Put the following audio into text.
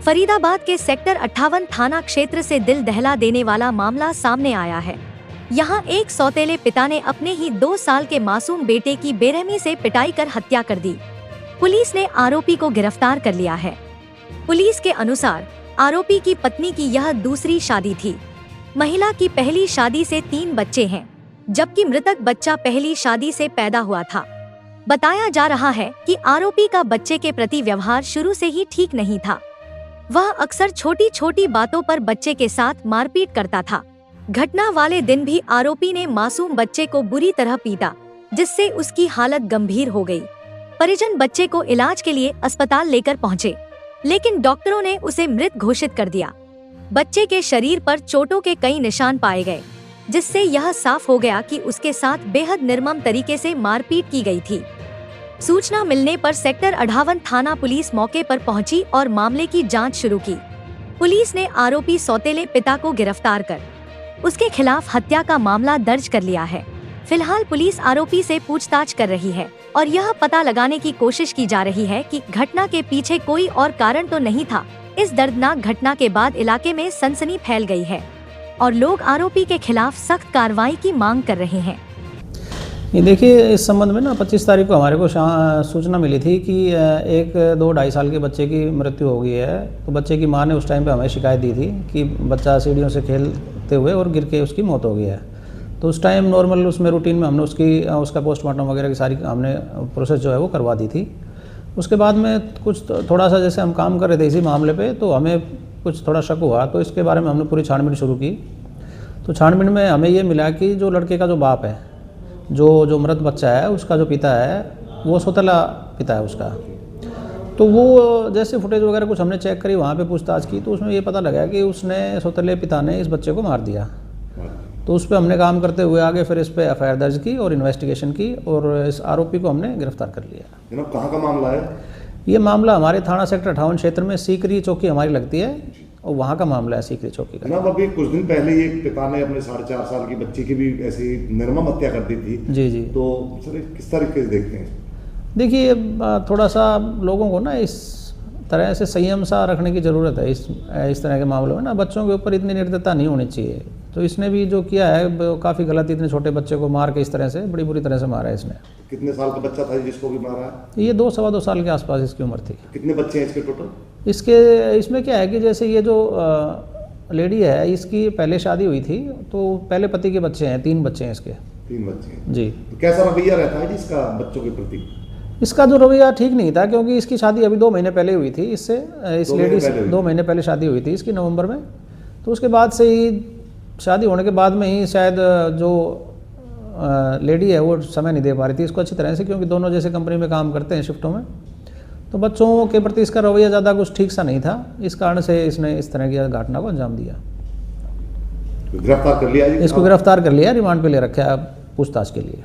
फरीदाबाद के सेक्टर 58 थाना क्षेत्र से दिल दहला देने वाला मामला सामने आया है। यहाँ एक सौतेले पिता ने अपने ही 2 साल के मासूम बेटे की बेरहमी से पिटाई कर हत्या कर दी। पुलिस ने आरोपी को गिरफ्तार कर लिया है। पुलिस के अनुसार आरोपी की पत्नी की यह दूसरी शादी थी। महिला की पहली शादी से 3 बच्चे हैं, जबकि मृतक बच्चा पहली शादी से पैदा हुआ था। बताया जा रहा है कि आरोपी का बच्चे के प्रति व्यवहार शुरू से ही ठीक नहीं था। वह अक्सर छोटी छोटी बातों पर बच्चे के साथ मारपीट करता था। घटना वाले दिन भी आरोपी ने मासूम बच्चे को बुरी तरह पीटा, जिससे उसकी हालत गंभीर हो गई। परिजन बच्चे को इलाज के लिए अस्पताल लेकर पहुंचे, लेकिन डॉक्टरों ने उसे मृत घोषित कर दिया। बच्चे के शरीर पर चोटों के कई निशान पाए गए, जिससे यह साफ हो गया कि उसके साथ बेहद निर्मम तरीके से मारपीट की गई थी। सूचना मिलने पर सेक्टर 58 थाना पुलिस मौके पर पहुंची और मामले की जांच शुरू की। पुलिस ने आरोपी सौतेले पिता को गिरफ्तार कर उसके खिलाफ हत्या का मामला दर्ज कर लिया है। फिलहाल पुलिस आरोपी से पूछताछ कर रही है और यह पता लगाने की कोशिश की जा रही है कि घटना के पीछे कोई और कारण तो नहीं था। इस दर्दनाक घटना के बाद इलाके में सनसनी फैल गई है और लोग आरोपी के खिलाफ सख्त कार्रवाई की मांग कर रहे हैं। ये देखिए, इस संबंध में ना 25 तारीख को हमारे को सूचना मिली थी कि 1-2-2.5 साल के बच्चे की मृत्यु हो गई है। तो बच्चे की मां ने उस टाइम पे हमें शिकायत दी थी कि बच्चा सीढ़ियों से खेलते हुए और गिर के उसकी मौत हो गई है। तो उस टाइम नॉर्मल उसमें रूटीन में हमने उसका पोस्टमार्टम वगैरह की सारी हमने प्रोसेस जो है वो करवा दी थी। उसके बाद में कुछ थोड़ा सा जैसे हम काम कर रहे थे इसी मामले पर, तो हमें कुछ थोड़ा शक हुआ, तो इसके बारे में हमने पूरी छानबीन शुरू की। तो छानबीन में हमें ये मिला कि जो लड़के का जो बाप है, जो मृत बच्चा है, उसका जो पिता है वो सौतेला पिता है उसका। तो वो जैसे फुटेज वगैरह कुछ हमने चेक करी, वहाँ पे पूछताछ की, तो उसमें ये पता लगा कि उसने सौतेले पिता ने इस बच्चे को मार दिया। तो उस पर हमने काम करते हुए आगे फिर इस पर एफआईआर दर्ज की और इन्वेस्टिगेशन की और इस आरोपी को हमने गिरफ्तार कर लिया। जनाब, कहाँ का मामला है? ये मामला हमारे थाना सेक्टर 58 क्षेत्र में सीकरी चौकी हमारी लगती है और वहाँ का मामला है, सीकरी चौकी का। जनाब, अभी कुछ दिन पहले एक पिता ने अपने 4.5 साल की बच्ची की भी ऐसी निर्मम हत्या कर दी थी। जी। तो सर किस तरीके से देखते हैं? देखिए, थोड़ा सा लोगों को ना इस तरह से संयम सा रखने की ज़रूरत है। इस तरह के मामलों में ना बच्चों के ऊपर इतनी निर्दयता नहीं होनी चाहिए। तो इसने भी जो किया है काफ़ी गलत, इतने छोटे बच्चे को मार के इस तरह से बड़ी बुरी तरह से मारा है इसने। कितने साल का बच्चा था जिसको भी मारा है? ये 2-2.25 साल के आसपास इसकी उम्र थी। कितने बच्चे हैं इसके टोटल? इसमें क्या है कि जैसे ये जो लेडी है, इसकी पहले शादी हुई थी, तो पहले पति के बच्चे हैं, 3 बच्चे हैं इसके। 3 बच्चे हैं जी। तो कैसा रवैया रहता है जी इसका बच्चों के प्रति? इसका जो रवैया ठीक नहीं था, क्योंकि इसकी शादी अभी 2 महीने पहले हुई थी इससे, इस लेडी से 2 महीने पहले शादी हुई थी इसकी नवंबर में। तो उसके बाद से ही शादी होने के बाद में ही शायद जो लेडी है वो समय नहीं दे पा रही थी इसको अच्छी तरह से, क्योंकि दोनों जैसे कंपनी में काम करते हैं शिफ्टों में। तो बच्चों के प्रति इसका रवैया ज़्यादा कुछ ठीक सा नहीं था, इस कारण से इसने इस तरह की घटना को अंजाम दिया। गिरफ्तार कर लिया? इसको गिरफ्तार कर लिया, रिमांड पे ले रखा है पूछताछ के लिए।